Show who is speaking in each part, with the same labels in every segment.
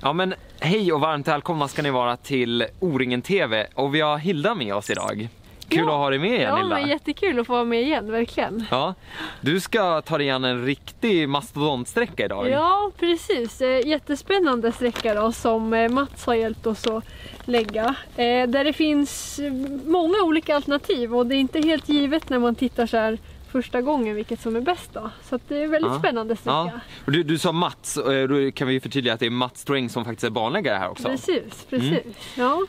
Speaker 1: Ja, men hej och varmt välkomna ska ni vara till O-ringen TV. Och vi har Hilda med oss idag. Kul att ha dig med igen, Hilda.
Speaker 2: Ja, men jättekul att få vara med igen, verkligen.
Speaker 1: Ja, du ska ta dig igen en riktig mastodontsträcka idag.
Speaker 2: Ja, precis. Jättespännande sträcka då, som Mats har hjälpt oss att lägga. Där det finns många olika alternativ och det är inte helt givet när man tittar så här första gången vilket som är bäst då. Så att det är väldigt spännande sträcka.
Speaker 1: Ja. Och du sa Mats, då kan vi förtydliga att det är Mats Sträng som faktiskt är banläggare här också.
Speaker 2: Precis. Ja.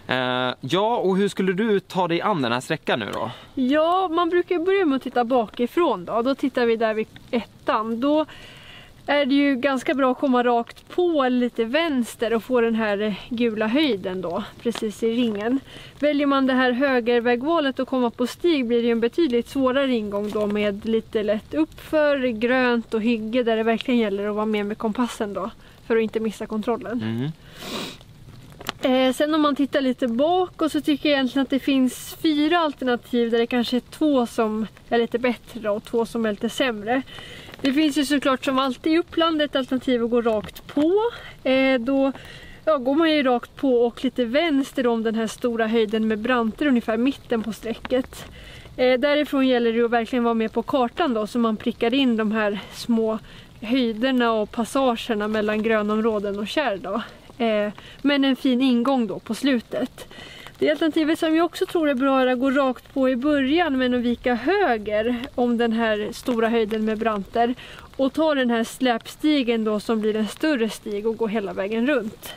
Speaker 1: Ja, och hur skulle du ta dig an den här sträckan nu då?
Speaker 2: Ja, man brukar börja med att titta bakifrån då. Då tittar vi där vid ettan. Då är det ju ganska bra att komma rakt på lite vänster och få den här gula höjden då, precis i ringen. Väljer man det här högervägvalet och komma på stig blir det ju en betydligt svårare ingång då med lite lätt uppför, grönt och hygge där det verkligen gäller att vara med kompassen då för att inte missa kontrollen. Sen om man tittar lite bak och så tycker jag egentligen att det finns 4 alternativ där det kanske är 2 som är lite bättre och 2 som är lite sämre. Det finns ju såklart som alltid i Uppland ett alternativ att gå rakt på. Då går man ju rakt på och lite vänster om den här stora höjden med branter ungefär mitten på strecket. Därifrån gäller det att verkligen vara med på kartan då så man prickar in de här små höjderna och passagerna mellan grönområden och kärr då. Men en fin ingång då på slutet. Det alternativet som jag också tror är bra är att gå rakt på i början men att vika höger om den här stora höjden med branter och ta den här släpstigen då som blir en större stig och gå hela vägen runt.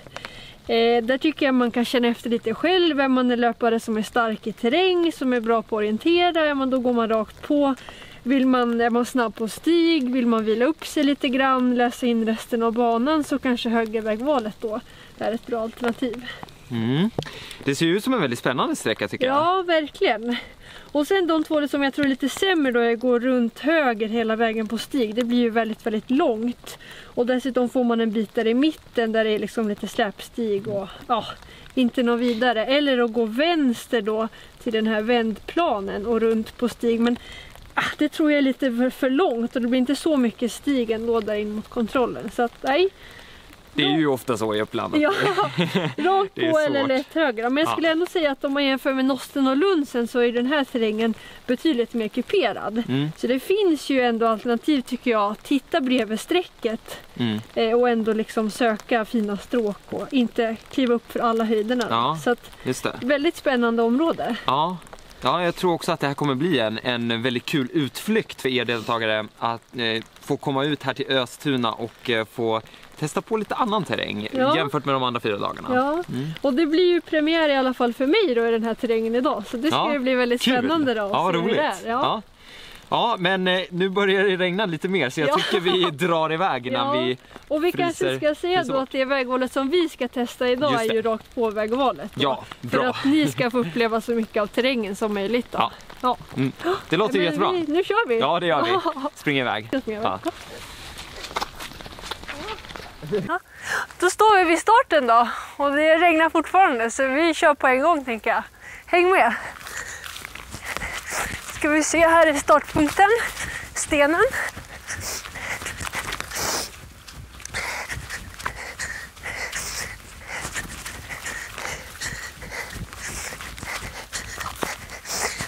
Speaker 2: Där tycker jag man kan känna efter lite själv. Är man en löpare som är stark i terräng, som är bra på att orientera, då går man rakt på. Är man snabb på stig, vill man vila upp sig lite grann, läsa in resten av banan så kanske högervägvalet då är ett bra alternativ.
Speaker 1: Det ser ju ut som en väldigt spännande sträcka tycker jag.
Speaker 2: Ja, verkligen. Och sen de 2 som jag tror är lite sämre då är att gå runt höger hela vägen på stig. Det blir ju väldigt, väldigt långt. Och dessutom får man en bit där i mitten där det är liksom lite släpstig och inte något vidare. Eller att gå vänster då till den här vändplanen och runt på stig. Men det tror jag är lite för långt och det blir inte så mycket stig ändå där in mot kontrollen. Så att nej.
Speaker 1: Det är ju ofta så i Uppland.
Speaker 2: Ja, rakt på eller lätt höger. Men jag skulle ändå säga att om man jämför med Nosten och Lundsen så är den här terrängen betydligt mer kuperad. Så det finns ju ändå alternativ tycker jag. Titta bredvid strecket och ändå liksom söka fina stråk och inte kliva upp för alla höjderna.
Speaker 1: Ja,
Speaker 2: så att,
Speaker 1: just det.
Speaker 2: Väldigt spännande område.
Speaker 1: Ja, jag tror också att det här kommer bli en väldigt kul utflykt för er deltagare att få komma ut här till Östuna och få testa på lite annan terräng jämfört med de andra 4 dagarna.
Speaker 2: Ja, och det blir ju premiär i alla fall för mig då i den här terrängen idag. Så det ska ju bli väldigt spännande då.
Speaker 1: Ja, roligt. Ja, men nu börjar det regna lite mer så jag tycker vi drar iväg innan vi
Speaker 2: och vi kanske ska säga då att det vägvalet som vi ska testa idag är ju rakt på vägvalet.
Speaker 1: Ja, bra.
Speaker 2: För att ni ska få uppleva så mycket av terrängen som möjligt då.
Speaker 1: Ja. Det låter ju jättebra.
Speaker 2: Nu kör vi.
Speaker 1: Ja, det gör vi. Spring iväg. Ja.
Speaker 2: Då står vi vid starten då och det regnar fortfarande så vi kör på en gång tänker jag. Häng med! Ska vi se, här är startpunkten, stenen.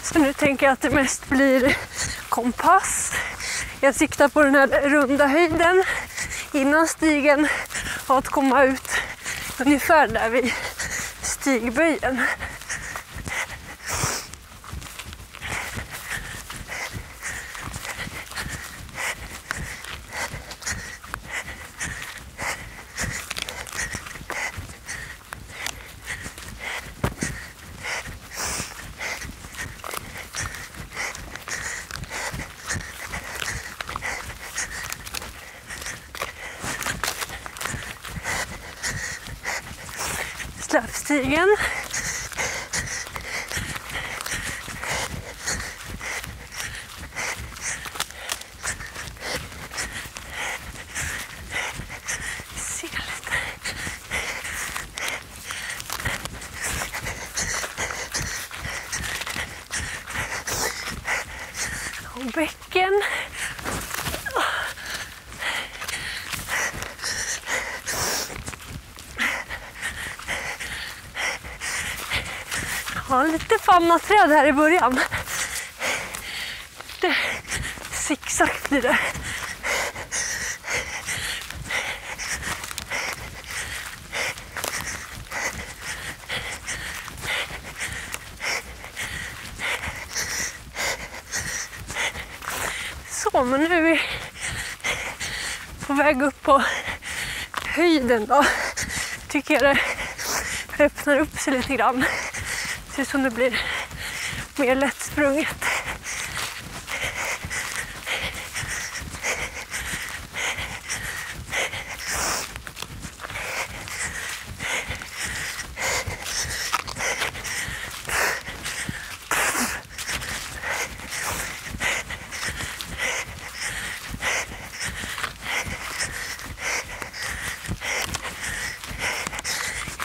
Speaker 2: Så nu tänker jag att det mest blir kompass. Jag siktar på den här runda höjden innan stigen och att komma ut ungefär där vid stigböjen. Släpstigen. Se lite. Och bäcken. Ja, lite fannaträd här i början. Lite zigzag blir det. Så, men nu är vi på väg upp på höjden då. Tycker jag det öppnar upp sig lite grann. Ser ut som det blir mer lättsprunget.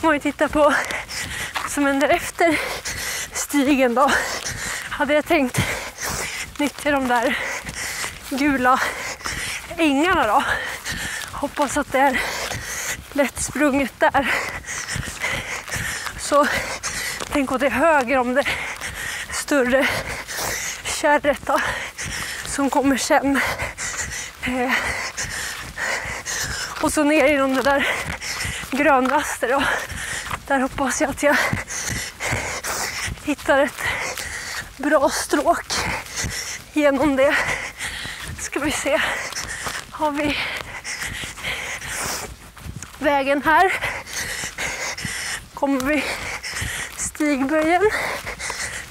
Speaker 2: Man ju titta på som händer efter stigen då. Hade jag tänkt nyttja de där gula ängarna då. Hoppas att det är lättsprunget där. Så tänk åt det höger om det större kärret då, som kommer sen. Och så ner genom det där grönraster då. Där hoppas jag att jag hittar ett bra stråk genom det. Ska vi se. Har vi vägen här. Kommer vi stigböjen.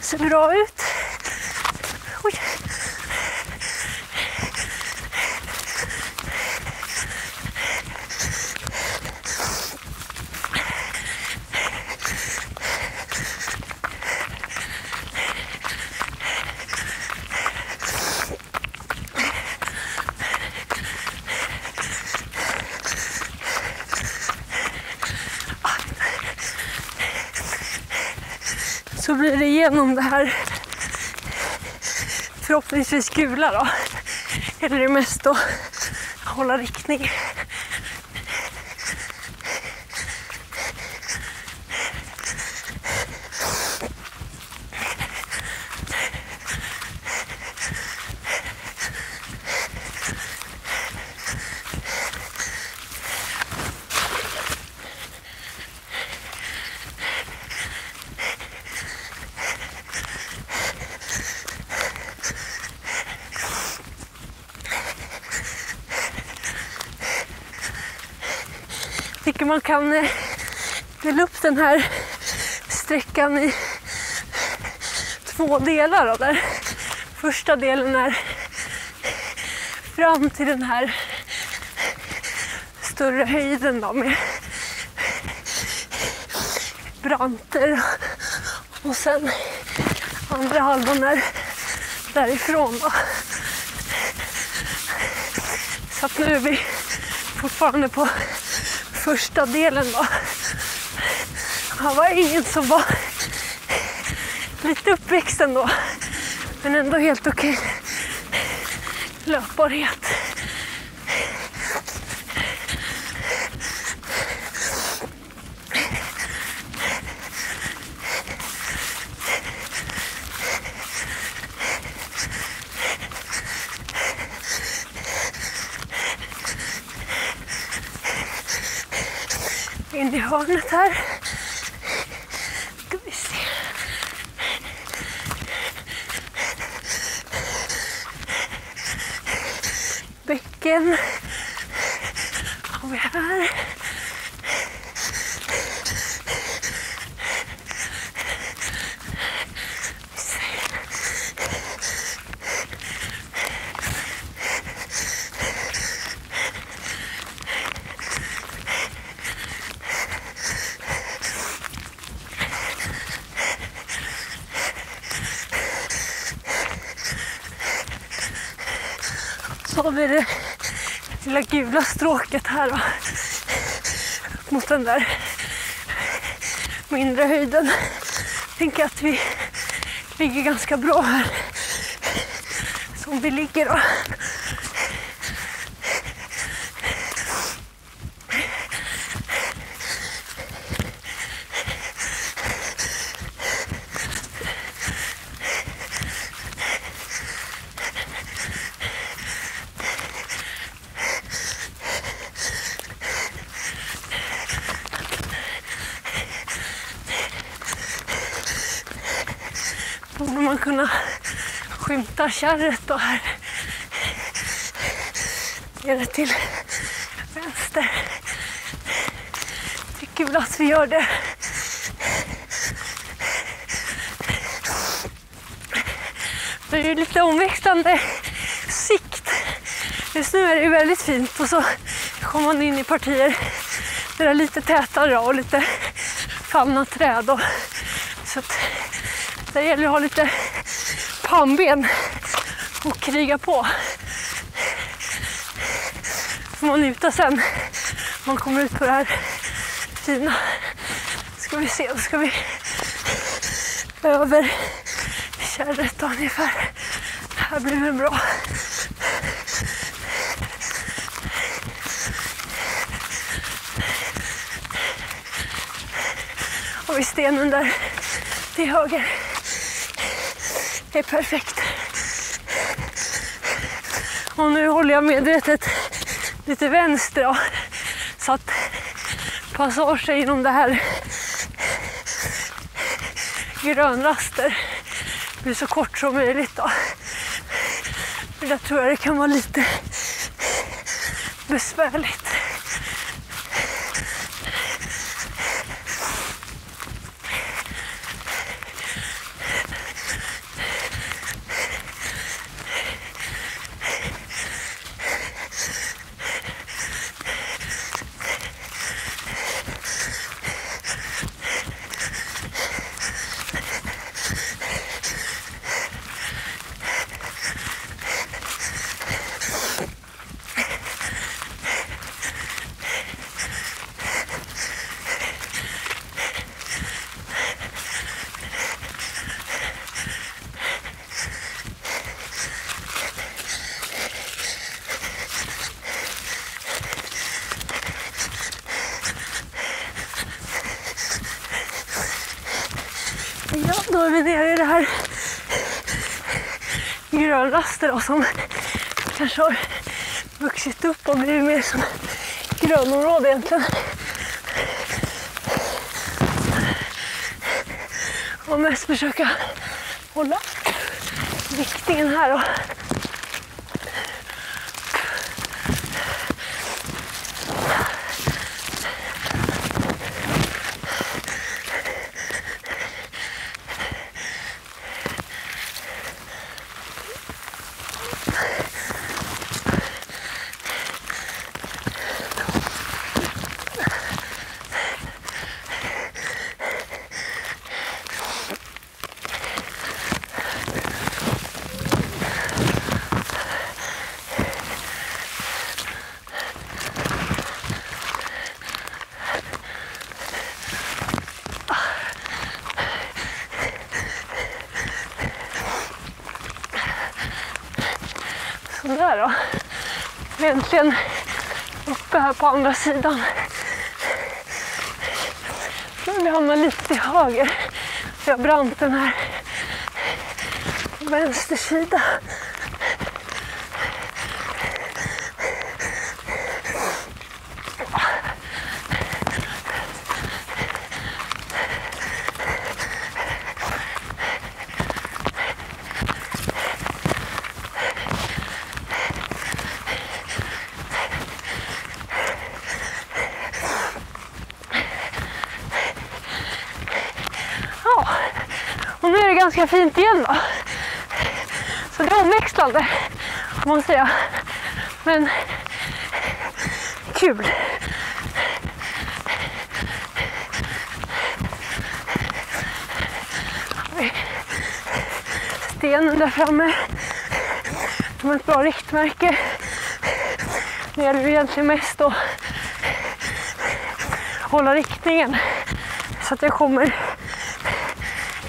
Speaker 2: Ser bra ut. Oj. Så blir det igenom det här förhoppningsvis gula då. Eller det mest att hålla riktning. Tycker man kan dela upp den här sträckan i 2 delar då, där första delen är fram till den här större höjden då, med branter, och sen andra halvan är därifrån då. Så att nu är vi fortfarande på första delen då. Här var ingen som var lite uppväxt ändå, men ändå helt okej löpbarhet. In i hörnet här. Ska vi se. Bäcken har vi här. Så har vi det lilla gula stråket här då, mot den där mindre höjden. Jag tänker att vi ligger ganska bra här som vi ligger då. borde man kunna skymta kärret då här. Nere till vänster. Det är kul att vi gör det. Det är lite omväxlande sikt. Just nu är det väldigt fint och så kommer man in i partier där det är lite tätare och lite fallna träd. Och, så att det gäller att ha lite pannben och kriga på. Får man njuta sen. Man kommer ut på det här fina. Ska vi se, då ska vi över kärret ungefär. Här blir det bra. Och vid stenen där till höger är perfekt. Och nu håller jag medvetet lite vänster då, så att passagen genom det här grönraster blir så kort som möjligt då. För där tror jag det kan vara lite besvärligt. Ja, då är vi nere i det här grönraster då, som kanske har vuxit upp och blivit mer som grönområde egentligen. Och mest försöka hålla riktningen här då. Där då. Äntligen uppe här på andra sidan. Nu vi hamnar lite till höger. Jag har branten här på vänster sida. Och nu är det ganska fint igen då. Så det är omväxlande, kan man säga. Men kul. Stenen där framme som ett bra riktmärke. Det gäller egentligen mest att hålla riktningen så att jag kommer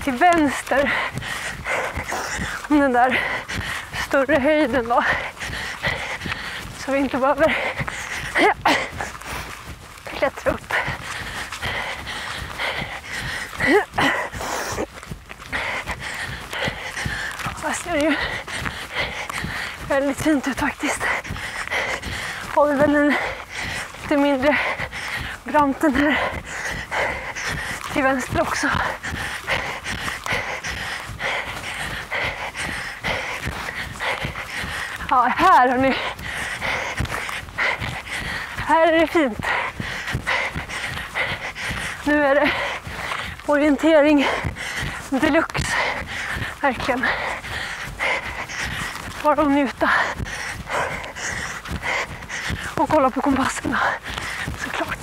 Speaker 2: till vänster om den där större höjden då, så vi inte behöver klättra upp. Här ser det ju väldigt fint ut faktiskt. Har vi väl en lite mindre branten här till vänster också. Ja, här hörni. Här är det fint. Nu är det orientering deluxe. Verkligen. Bara att njuta. Och kolla på kompasserna. Såklart.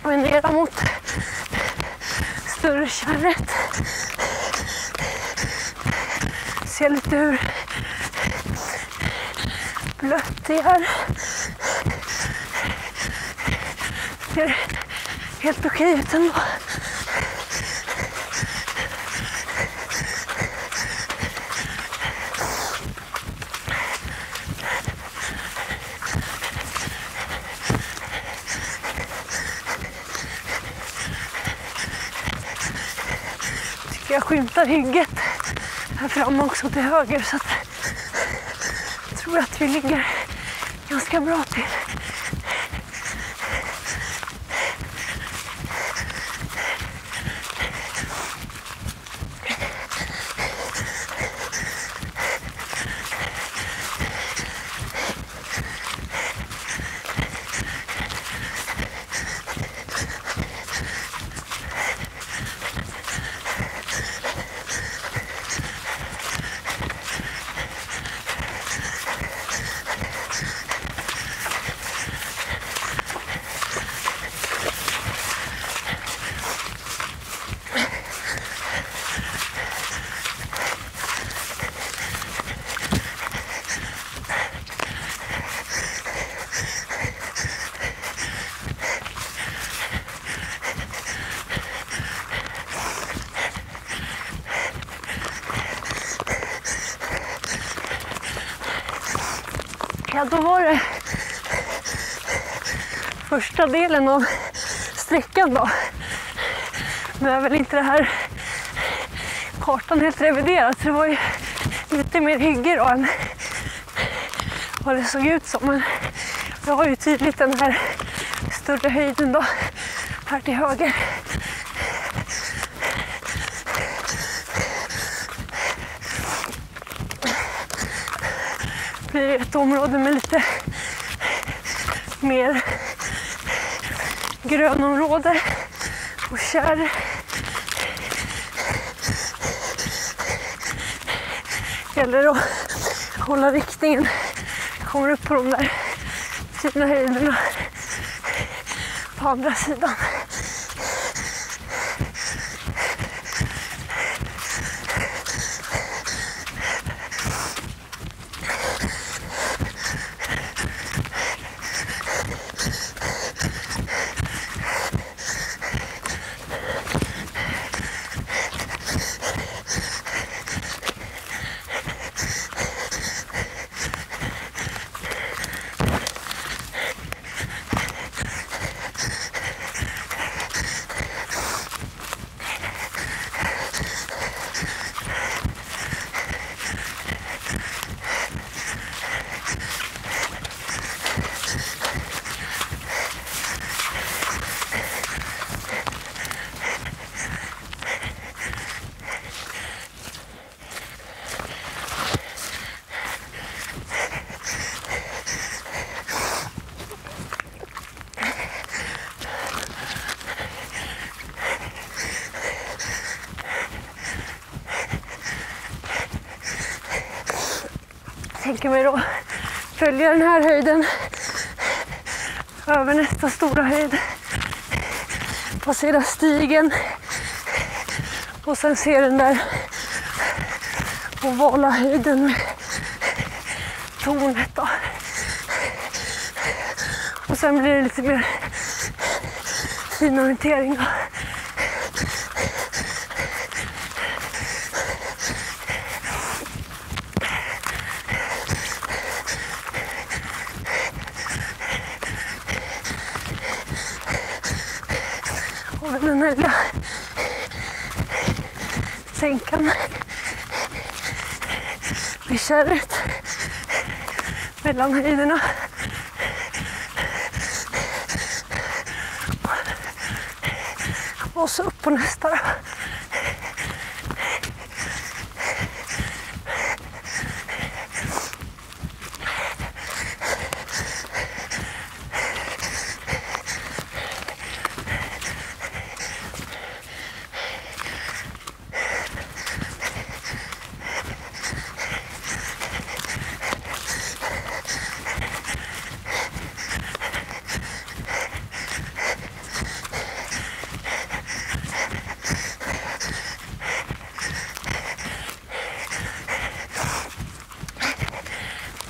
Speaker 2: Ner mot större kärret. Se lite hur blött det är. Ser helt okej ut ändå. Jag skymtar hygget här framme också till höger, så att jag tror att vi ligger ganska bra till. Ja, då var det första delen av sträckan då. Nu är väl inte det här kartan helt reviderad, så det var ju lite mer hygge då än vad det såg ut som. Men jag har ju tydligt den här större höjden då, här till höger. Det blir ett område med lite mer grönområde och kärr. Gäller att hålla riktningen. Kommer upp på de där fina höjderna på andra sidan. Tänker mig då följa den här höjden över nästa stora höjd passera stigen och sen se den där ovala höjden med tornet då. Och sen blir det lite mer fin orientering då. Och den här lilla sänkan vid kärret mellan höjderna. Och så upp på nästa då.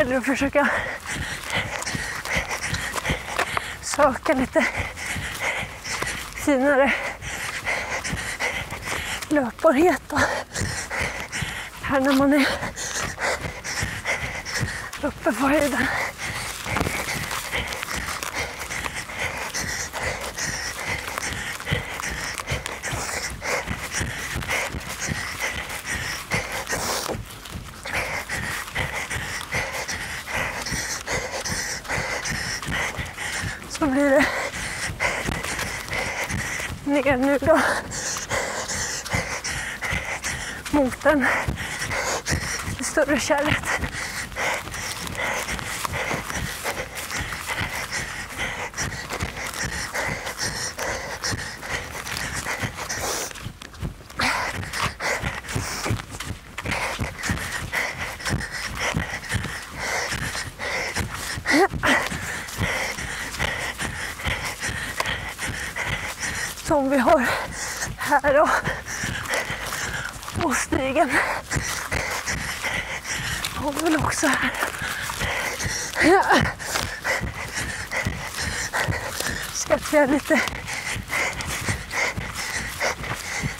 Speaker 2: Eller att försöka söka lite finare löpbarhet då. Här när man är uppe på höjden. Så blir det ner nu då mot det större kärret. Som vi har här då på stigen. Har vi väl också här. Ja. Ska jag lite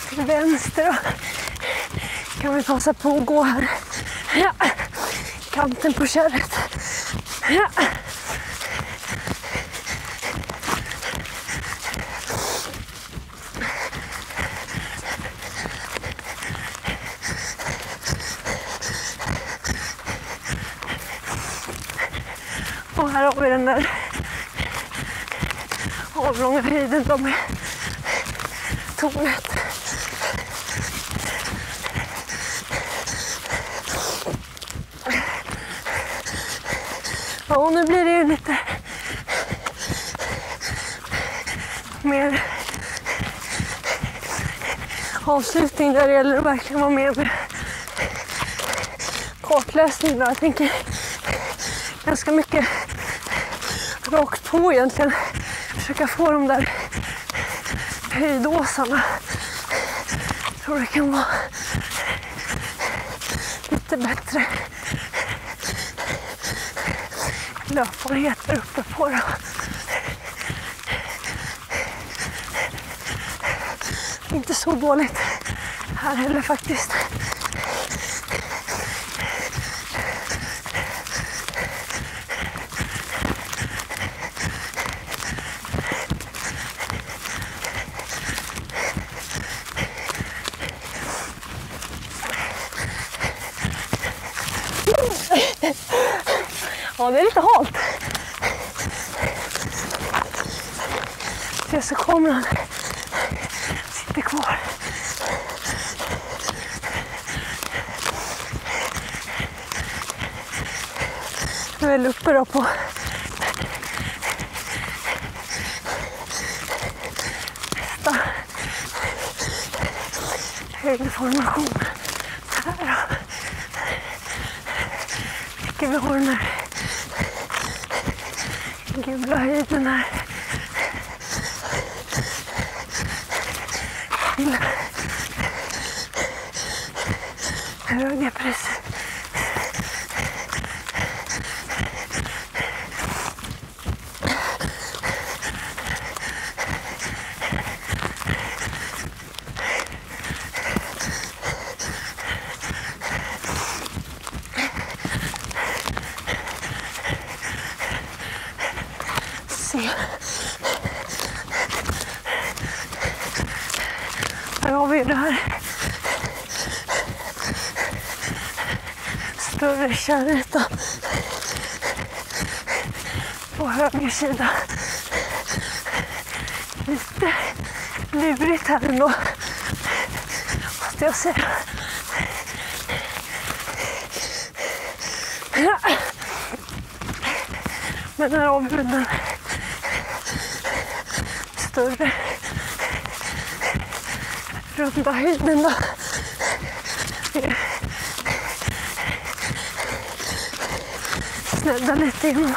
Speaker 2: till vänster då. Kan vi passa på att gå här. Ja. Kanten på kärret. Ja. Och här har vi den där avlånga höjden då med tornet. Ja, och nu blir det ju lite mer avslutning där det gäller att verkligen vara med kartläsning då. Jag tänker ganska mycket rakt på egentligen. Försöka få de där höjdåsarna. Jag tror det kan vara lite bättre löpbarhet där uppe på det. Inte så dåligt här heller faktiskt. Ja, det är lite halt. Se så kameran sitter kvar. Nu är vi uppe då på nästa höjdformation. Här då. Tycker vi har den här gula höjden här. till höger precis. Se. Här har vi det här större kärret då, på höger sida. Lite lurigt här ändå, måste jag säga. Men här har vi den större runda höjden då. Snädda lite genom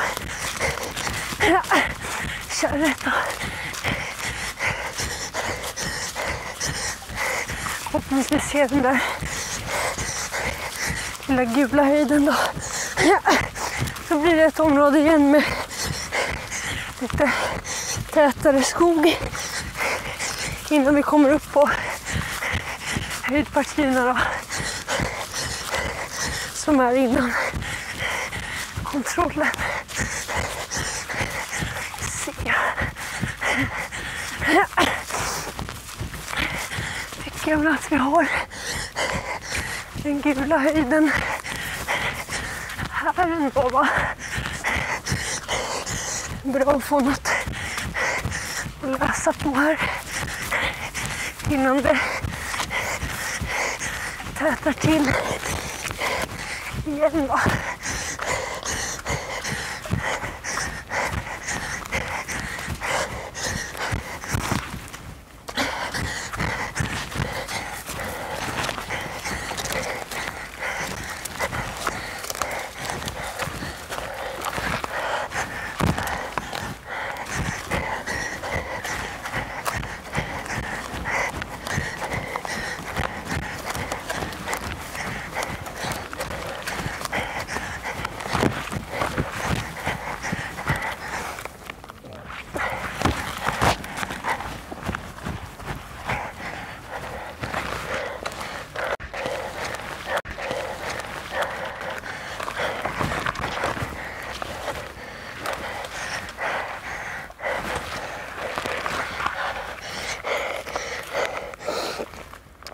Speaker 2: kärret då. Hoppas vi ser den där lilla gula höjden då. Så blir det ett område igen med lite tätare skog innan vi kommer upp på höjdpartierna då, som är innan kontrollen. Se. Tycker jag väl att vi har den gula höjden här ändå, va? Bra att få något att läsa på här innan det tätar till igen, va?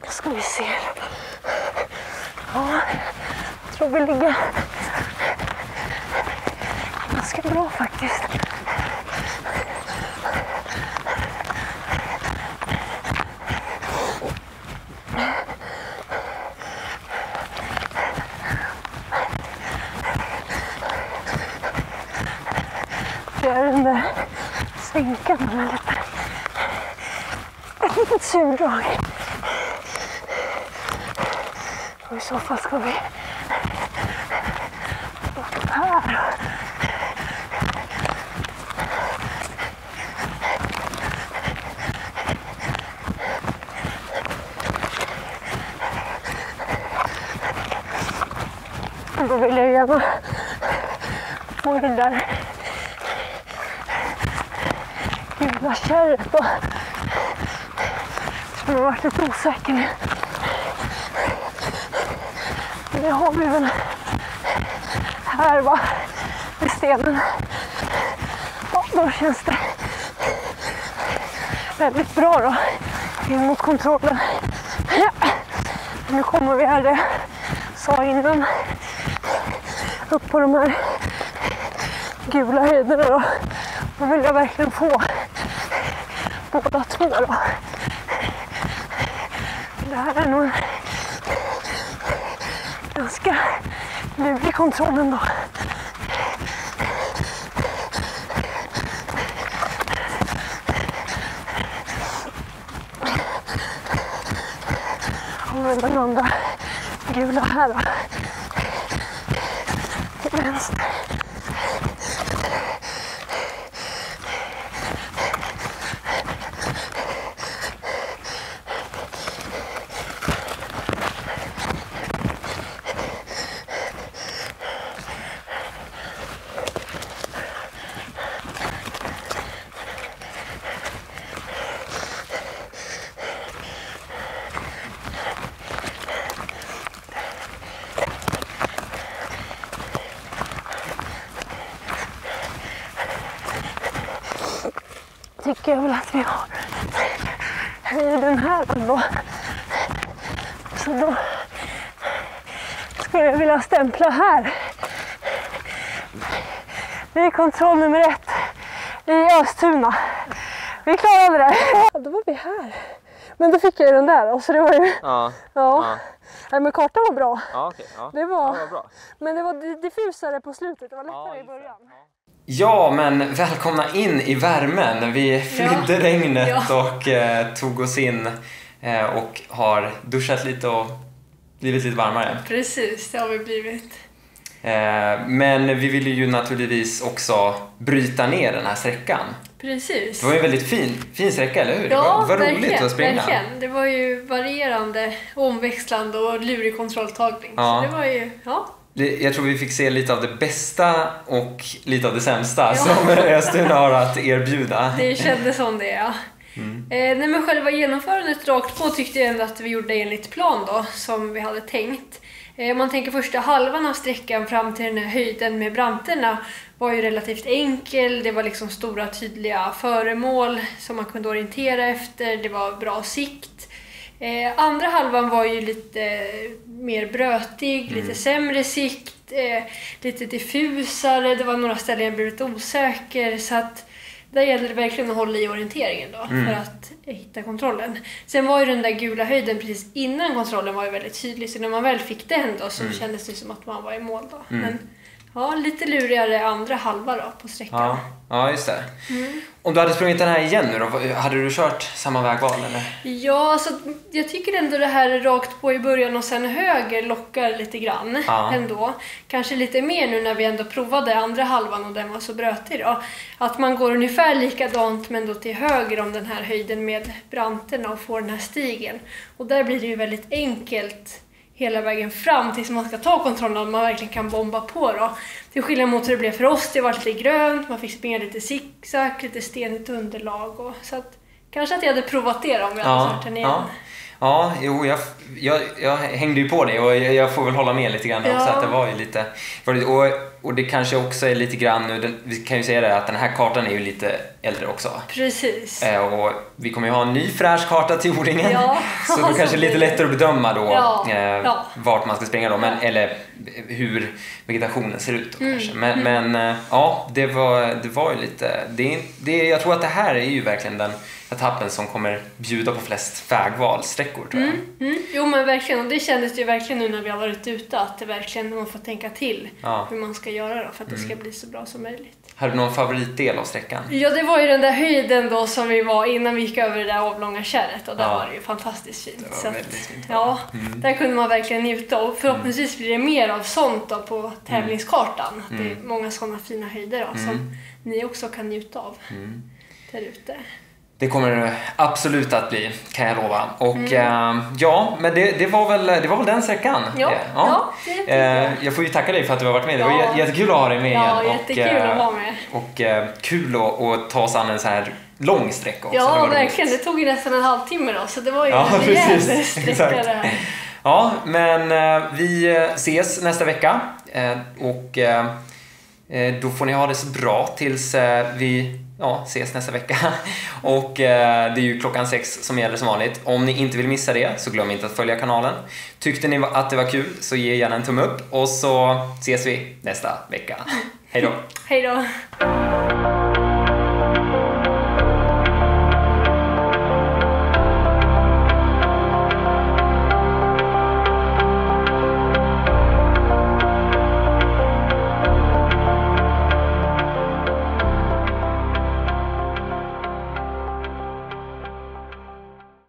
Speaker 2: Ska vi se. Ja, jag tror vi ligger ganska bra faktiskt. Det är den där sänkan med ett litet surdrag. Och i så fall ska vi upp här. Och då vill jag gärna få det där gula kärret då. Jag har varit lite osäker nu. Det har vi väl här, va, vid stenen. Ja, då känns det väldigt bra då, in mot kontrollen. Ja. Nu kommer vi här, det sa innan, upp på de här gula höjderna då. Då vill jag verkligen få båda två då. Det här är nog en ganska lurig kontroll ändå. Och den andra gula här då. Till vänster. tycker jag väl att vi har höjden här då. Så då skulle jag vilja stämpla här. Det är kontroll nummer 1 i Östuna. Vi klarade det. Ja, då var vi här. Men då fick jag ju den där. Och så det var ju... Ja. Nej, men kartan var bra.
Speaker 1: Ja, okej. Ja.
Speaker 2: Det var
Speaker 1: bra.
Speaker 2: Men det var diffusare på slutet. Det var lättare i början.
Speaker 1: Ja, men välkomna in i värmen. Vi flydde regnet och tog oss in och har duschat lite och blivit lite varmare.
Speaker 2: Precis, det har vi blivit.
Speaker 1: Men vi ville ju naturligtvis också bryta ner den här sträckan.
Speaker 2: Precis.
Speaker 1: Det var ju en väldigt fin sträcka, eller hur?
Speaker 2: Ja,
Speaker 1: det var roligt att springa.
Speaker 2: Verkligen. Det var ju varierande, omväxlande och lurig kontrolltagning.
Speaker 1: Ja.
Speaker 2: Så det var ju,
Speaker 1: Jag tror vi fick se lite av det bästa och lite av det sämsta som Östuna har att erbjuda.
Speaker 2: Det kändes som det, ja. Nej, men själva genomförandet rakt på tyckte jag ändå att vi gjorde enligt plan då, som vi hade tänkt. Om man tänker första halvan av sträckan fram till den här höjden med branterna var ju relativt enkel. Det var liksom stora tydliga föremål som man kunde orientera efter. Det var bra sikt. Andra halvan var ju lite mer brötig, lite sämre sikt, lite diffusare. Det var några ställen jag blev lite osäker, så att där gäller det verkligen att hålla i orienteringen då, för att hitta kontrollen. Sen var ju den där gula höjden precis innan kontrollen var ju väldigt tydlig, så när man väl fick den då så kändes det som att man var i mål då. Men ja, lite lurigare andra halva då på sträckan.
Speaker 1: Ja, just det. Om du hade sprungit den här igen nu då, hade du kört samma vägval eller?
Speaker 2: Ja, alltså, jag tycker ändå det här rakt på i början och sen höger lockar lite grann ändå. Kanske lite mer nu när vi ändå provade andra halvan och den var så brötig då. Att man går ungefär likadant men då till höger om den här höjden med branterna och får den här stigen. Och där blir det ju väldigt enkelt hela vägen fram tills man ska ta kontrollen och man verkligen kan bomba på då. Till skillnad mot hur det blev för oss, det var lite grönt, man fick springa lite zigzag, lite stenigt underlag och så att kanske att jag hade provat det om jag hade kört den igen.
Speaker 1: Ja, jo, jag hängde ju på det och jag får väl hålla med lite grann också att det var ju lite och det kanske också är lite grann nu, vi kan ju säga det att den här kartan är ju lite äldre också.
Speaker 2: Precis.
Speaker 1: Och vi kommer ju ha en ny fräsch karta till O-ringen. Så då kanske är lite lättare att bedöma då vart man ska springa då, eller hur vegetationen ser ut då kanske. Men ja, det var ju lite jag tror att det här är ju verkligen den etappen som kommer bjuda på flest vägvalssträckor tror jag.
Speaker 2: Jo men verkligen, och det kändes ju verkligen nu när vi har varit ute att det verkligen man får tänka till hur man ska göra då för att det ska bli så bra som möjligt.
Speaker 1: Har du någon favoritdel av sträckan?
Speaker 2: Ja, det var ju den där höjden då som vi var innan vi gick över det där avlånga kärret och där var det ju fantastiskt fint.
Speaker 1: Det var
Speaker 2: så
Speaker 1: väldigt fint.
Speaker 2: Där kunde man verkligen njuta och förhoppningsvis blir det mer av sånt då på tävlingskartan. Det är många sådana fina höjder då, som ni också kan njuta av där ute.
Speaker 1: Det kommer det absolut att bli, kan jag lova. Och men det var väl den sträckan. Jag får ju tacka dig för att du har varit med. Det var jättekul att ha dig med igen.
Speaker 2: Ja, jättekul att vara med.
Speaker 1: Och kul att ta sig an en så här lång sträcka också.
Speaker 2: Ja, verkligen. Det tog ju nästan en halvtimme då, så det var ju en rejäl sträcka det här.
Speaker 1: Ja, men vi ses nästa vecka. Och då får ni ha det så bra tills vi ses nästa vecka. Och det är ju 6:00 som gäller som vanligt. Om ni inte vill missa det så glöm inte att följa kanalen. Tyckte ni att det var kul så ge gärna en tumme upp. Och så ses vi nästa vecka. Hej då!
Speaker 2: Hej då!